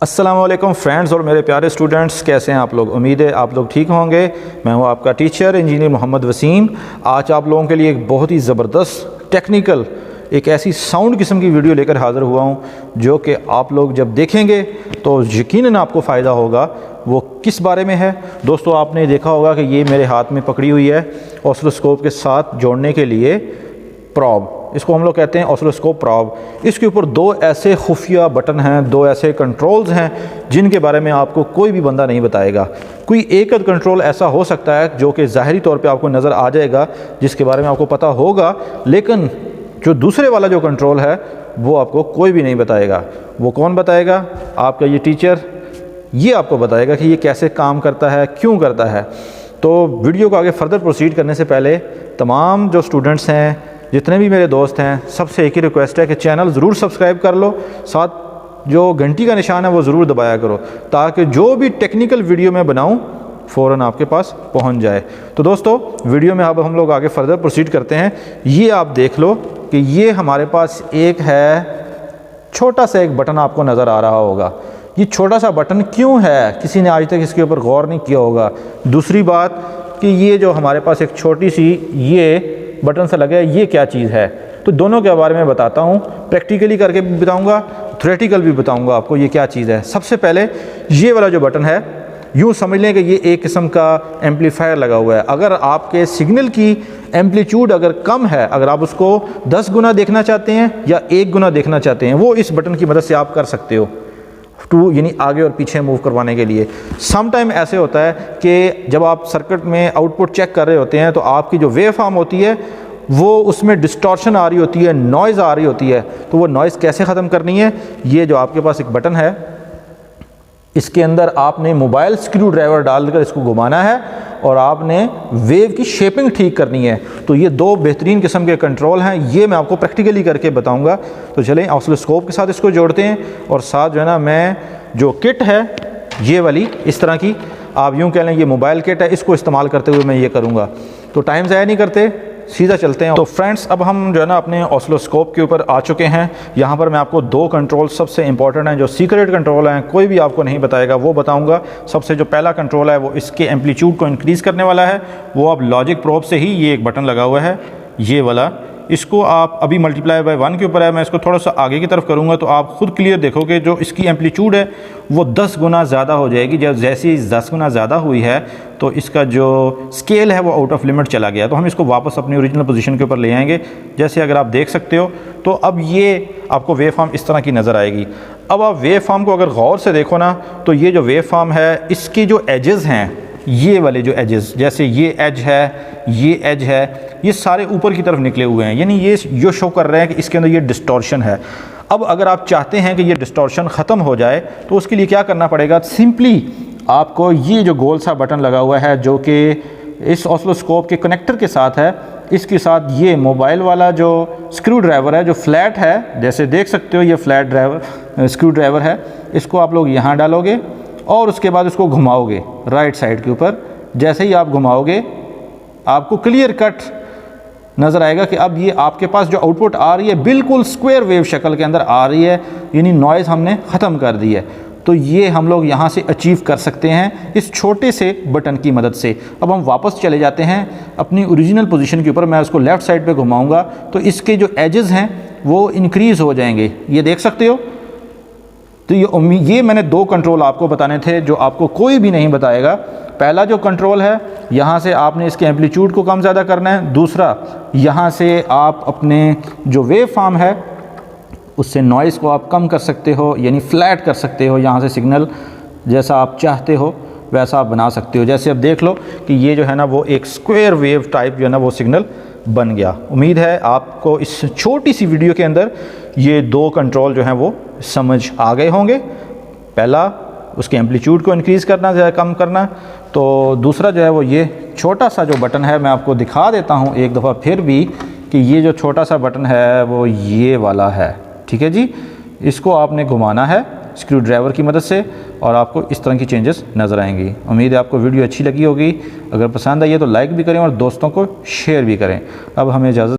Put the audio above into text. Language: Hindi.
अस्सलाम वालेकुम फ्रेंड्स और मेरे प्यारे स्टूडेंट्स, कैसे हैं आप लोग। उम्मीद है आप लोग ठीक होंगे। मैं हूं आपका टीचर इंजीनियर मोहम्मद वसीम। आज आप लोगों के लिए एक बहुत ही ज़बरदस्त टेक्निकल एक ऐसी साउंड किस्म की वीडियो लेकर हाज़िर हुआ हूं जो कि आप लोग जब देखेंगे तो यकीनन आपको फ़ायदा होगा। वो किस बारे में है दोस्तों, आपने देखा होगा कि ये मेरे हाथ में पकड़ी हुई है ऑसिलोस्कोप के साथ जोड़ने के लिए प्रॉब, इसको हम लोग कहते हैं ऑसिलोस्कोप प्रॉब। इसके ऊपर दो ऐसे खुफिया बटन हैं, दो ऐसे कंट्रोल्स हैं जिनके बारे में आपको कोई भी बंदा नहीं बताएगा। कोई एक कंट्रोल ऐसा हो सकता है जो कि ज़ाहिरी तौर पे आपको नज़र आ जाएगा, जिसके बारे में आपको पता होगा, लेकिन जो दूसरे वाला जो कंट्रोल है वो आपको कोई भी नहीं बताएगा। वो कौन बताएगा? आपका ये टीचर, ये आपको बताएगा कि ये कैसे काम करता है, क्यों करता है। तो वीडियो को आगे फर्दर प्रोसीड करने से पहले तमाम जो स्टूडेंट्स हैं, जितने भी मेरे दोस्त हैं, सबसे एक ही रिक्वेस्ट है कि चैनल ज़रूर सब्सक्राइब कर लो, साथ जो घंटी का निशान है वो ज़रूर दबाया करो, ताकि जो भी टेक्निकल वीडियो मैं बनाऊं फ़ौरन आपके पास पहुंच जाए। तो दोस्तों वीडियो में अब हम लोग आगे फर्दर प्रोसीड करते हैं। ये आप देख लो कि ये हमारे पास एक है, छोटा सा एक बटन आपको नज़र आ रहा होगा। ये छोटा सा बटन क्यों है, किसी ने आज तक इसके ऊपर गौर नहीं किया होगा। दूसरी बात कि ये जो हमारे पास एक छोटी सी ये बटन सा लगा है, ये क्या चीज़ है। तो दोनों के बारे में बताता हूँ, प्रैक्टिकली करके भी बताऊँगा, थ्योरेटिकल भी बताऊँगा आपको ये क्या चीज़ है। सबसे पहले ये वाला जो बटन है, यूँ समझ लें कि ये एक किस्म का एम्पलीफायर लगा हुआ है। अगर आपके सिग्नल की एम्पलीट्यूड अगर कम है, अगर आप उसको 10 गुना देखना चाहते हैं या 1 गुना देखना चाहते हैं, वो इस बटन की मदद से आप कर सकते हो, टू यानी आगे और पीछे मूव करवाने के लिए। सम टाइम ऐसे होता है कि जब आप सर्किट में आउटपुट चेक कर रहे होते हैं तो आपकी जो वेव फॉर्म होती है वो उसमें डिस्टॉर्शन आ रही होती है, नॉइज़ आ रही होती है। तो वो नॉइज़ कैसे ख़त्म करनी है? ये जो आपके पास एक बटन है, इसके अंदर आपने मोबाइल स्क्रू ड्राइवर डालकर इसको घुमाना है और आपने वेव की शेपिंग ठीक करनी है। तो ये दो बेहतरीन किस्म के कंट्रोल हैं, ये मैं आपको प्रैक्टिकली करके बताऊंगा। तो चलें ऑसिलोस्कोप के साथ इसको जोड़ते हैं, और साथ जो है ना, मैं जो किट है ये वाली, इस तरह की आप यूँ कह लें ये मोबाइल किट है, इसको इस्तेमाल करते हुए मैं ये करूँगा। तो टाइम ज़ाया नहीं करते, सीधा चलते हैं। तो फ्रेंड्स अब हम जो है ना अपने ऑसिलोस्कोप के ऊपर आ चुके हैं। यहाँ पर मैं आपको दो कंट्रोल सबसे इंपॉर्टेंट हैं, जो सीक्रेट कंट्रोल हैं, कोई भी आपको नहीं बताएगा, वो बताऊँगा। सबसे जो पहला कंट्रोल है वो इसके एम्पलीट्यूड को इंक्रीज़ करने वाला है। वो आप लॉजिक प्रोब से ही, ये एक बटन लगा हुआ है ये वाला, इसको आप अभी मल्टीप्लाई बाय 1 के ऊपर है, मैं इसको थोड़ा सा आगे की तरफ करूँगा तो आप खुद क्लियर देखोगे जो इसकी एम्पलीट्यूड है वो 10 गुना ज़्यादा हो जाएगी। जब जैसे ही 10 गुना ज़्यादा हुई है तो इसका जो स्केल है वो आउट ऑफ लिमिट चला गया। तो हम इसको वापस अपनी ओरिजिनल पोजीशन के ऊपर ले आएंगे। जैसे अगर आप देख सकते हो तो अब ये आपको वेव फॉर्म इस तरह की नज़र आएगी। अब आप वेव फॉर्म को अगर गौर से देखो ना, तो ये जो वेव फॉर्म है इसके जो एजेस हैं, ये वाले जो एजेस, जैसे ये एज है, ये एज है, ये सारे ऊपर की तरफ निकले हुए हैं, यानी ये शो कर रहे हैं कि इसके अंदर ये डिस्टॉर्शन है। अब अगर आप चाहते हैं कि ये डिस्टॉर्शन ख़त्म हो जाए तो उसके लिए क्या करना पड़ेगा? सिंपली आपको ये जो गोल सा बटन लगा हुआ है जो कि इस ऑसिलोस्कोप के कनेक्टर के साथ है, इसके साथ ये मोबाइल वाला जो स्क्रू ड्राइवर है जो फ्लैट है, जैसे देख सकते हो ये फ्लैट ड्राइवर स्क्रू ड्राइवर है, इसको आप लोग यहाँ डालोगे और उसके बाद इसको घुमाओगे राइट साइड के ऊपर। जैसे ही आप घुमाओगे आपको क्लियर कट नज़र आएगा कि अब ये आपके पास जो आउटपुट आ रही है बिल्कुल स्क्वायर वेव शक्ल के अंदर आ रही है, यानी नॉइज़ हमने ख़त्म कर दी है। तो ये हम लोग यहाँ से अचीव कर सकते हैं इस छोटे से बटन की मदद से। अब हम वापस चले जाते हैं अपनी ओरिजिनल पोजीशन के ऊपर। मैं उसको लेफ़्ट साइड पे घुमाऊँगा तो इसके जो एजेस हैं वो इंक्रीज़ हो जाएंगे, ये देख सकते हो। तो ये मैंने दो कंट्रोल आपको बताने थे जो आपको कोई भी नहीं बताएगा। पहला जो कंट्रोल है, यहाँ से आपने इसके एम्पलीट्यूड को कम ज़्यादा करना है। दूसरा, यहाँ से आप अपने जो वेव फॉर्म है उससे नॉइज़ को आप कम कर सकते हो, यानी फ्लैट कर सकते हो। यहाँ से सिग्नल जैसा आप चाहते हो वैसा आप बना सकते हो। जैसे अब देख लो कि ये जो है ना वो एक स्क्वायर वेव टाइप जो है ना वो सिग्नल बन गया। उम्मीद है आपको इस छोटी सी वीडियो के अंदर ये दो कंट्रोल जो हैं वो समझ आ गए होंगे। पहला उसके एम्पलीट्यूड को इंक्रीज़ करना या कम करना, तो दूसरा जो है वो ये छोटा सा जो बटन है, मैं आपको दिखा देता हूँ एक दफ़ा फिर भी कि ये जो छोटा सा बटन है वो ये वाला है। ठीक है जी, इसको आपने घुमाना है स्क्रू ड्राइवर की मदद से और आपको इस तरह की चेंजेस नज़र आएंगी। उम्मीद है आपको वीडियो अच्छी लगी होगी। अगर पसंद आई है तो लाइक भी करें और दोस्तों को शेयर भी करें। अब हमें इजाज़त